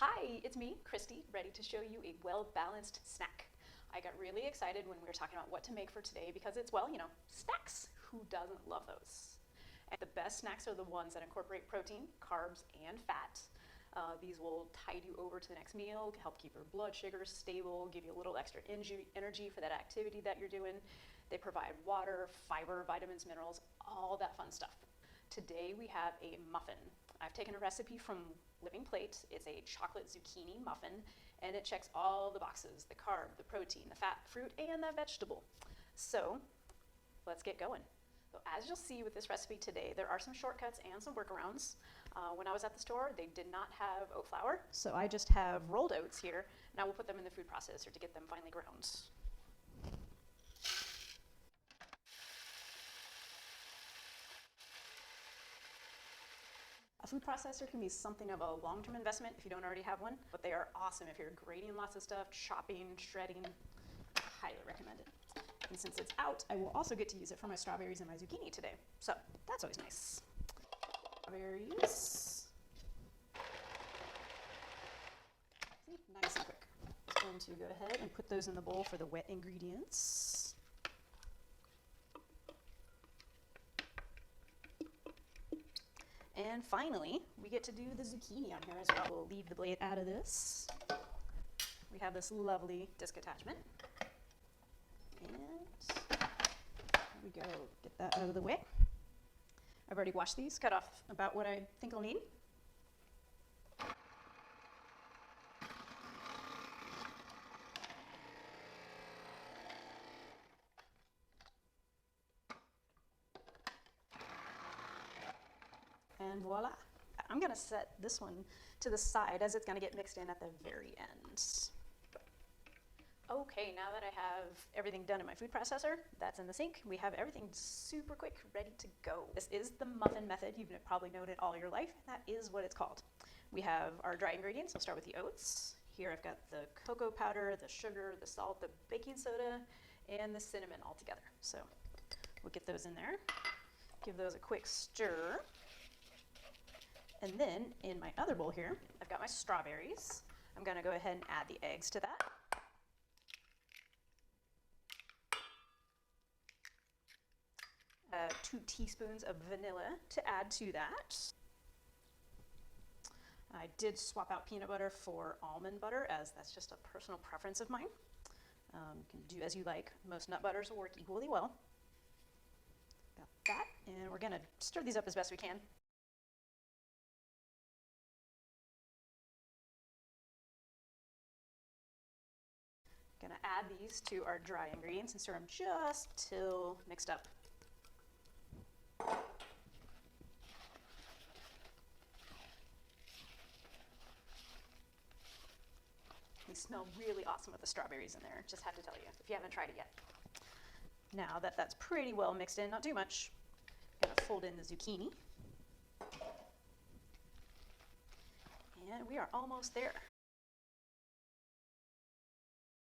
Hi, it's me, Christy, ready to show you a well-balanced snack. I got really excited when we were talking about what to make for today because it's, well, snacks. Who doesn't love those? And the best snacks are the ones that incorporate protein, carbs, and fat. These will tide you over to the next meal, help keep your blood sugar stable, give you a little extra energy for that activity that you're doing. They provide water, fiber, vitamins, minerals, all that fun stuff. Today we have a muffin. I've taken a recipe from Living Plate. It's a chocolate zucchini muffin, and it checks all the boxes: the carb, the protein, the fat, fruit, and the vegetable. So let's get going. So as you'll see with this recipe today, there are some shortcuts and some workarounds. When I was at the store, they did not have oat flour, so I just have rolled oats here, and I will put them in the food processor to get them finely ground. A food processor can be something of a long-term investment if you don't already have one, but they are awesome if you're grating lots of stuff, chopping, shredding. Highly recommend it. And since it's out, I will also get to use it for my strawberries and my zucchini today. So that's always nice. Strawberries. See, nice and quick. I'm going to go ahead and put those in the bowl for the wet ingredients. And finally, we get to do the zucchini on here as well. We'll leave the blade out of this. We have this lovely disc attachment. And there we go, get that out of the way. I've already washed these, cut off about what I think I'll need. And voila. I'm gonna set this one to the side as it's gonna get mixed in at the very end. Okay, now that I have everything done in my food processor, that's in the sink. We have everything super quick, ready to go. This is the muffin method. You've probably known it all your life. That is what it's called. We have our dry ingredients. I'll start with the oats. Here I've got the cocoa powder, the sugar, the salt, the baking soda, and the cinnamon all together. So we'll get those in there. Give those a quick stir. And then in my other bowl here, I've got my strawberries. I'm gonna go ahead and add the eggs to that. 2 teaspoons of vanilla to add to that. I did swap out peanut butter for almond butter, as that's just a personal preference of mine. You can do as you like. Most nut butters will work equally well. Got that, and we're gonna stir these up as best we can. Gonna add these to our dry ingredients and stir them just till mixed up. They smell really awesome with the strawberries in there, just have to tell you, if you haven't tried it yet. Now that that's pretty well mixed in, not too much, I'm gonna fold in the zucchini. And we are almost there.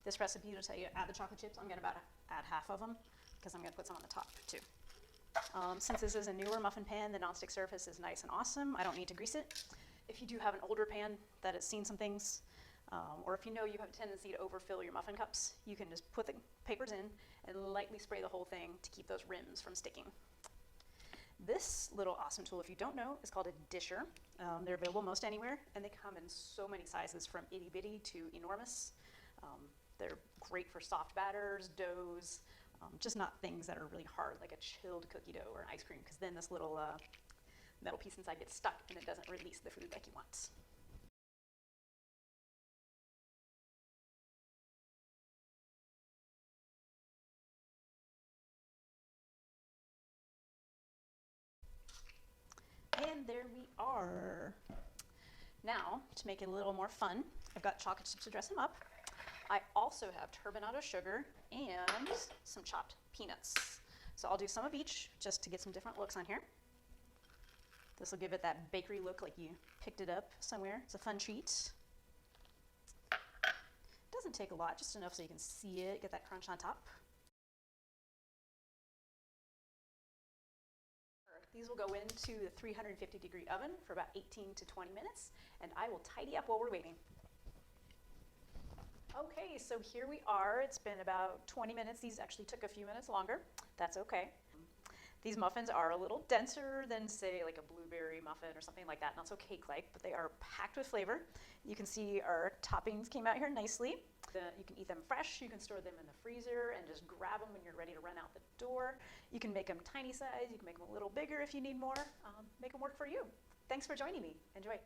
This recipe will tell you add the chocolate chips. I'm gonna add half of them because I'm gonna put some on the top too. Since this is a newer muffin pan, the nonstick surface is nice and awesome. I don't need to grease it. If you do have an older pan that has seen some things, or if you know you have a tendency to overfill your muffin cups, you can just put the papers in and lightly spray the whole thing to keep those rims from sticking. This little awesome tool, if you don't know, is called a disher. They're available most anywhere, and they come in so many sizes from itty bitty to enormous. They're great for soft batters, doughs, just not things that are really hard, like a chilled cookie dough or an ice cream, because then this little metal piece inside gets stuck and it doesn't release the food like you want. And there we are. Now, to make it a little more fun, I've got chocolate chips to dress them up. I also have turbinado sugar and some chopped peanuts. So I'll do some of each just to get some different looks on here. This will give it that bakery look like you picked it up somewhere. It's a fun treat. It doesn't take a lot, just enough so you can see it, get that crunch on top. These will go into the 350-degree oven for about 18 to 20 minutes, and I will tidy up while we're waiting. Okay, so here we are. It's been about 20 minutes. These actually took a few minutes longer. That's okay. These muffins are a little denser than, say, like a blueberry muffin or something like that. Not so cake-like, but they are packed with flavor. You can see our toppings came out here nicely. You can eat them fresh. You can store them in the freezer and just grab them when you're ready to run out the door. You can make them tiny size. You can make them a little bigger if you need more. Make them work for you. Thanks for joining me. Enjoy.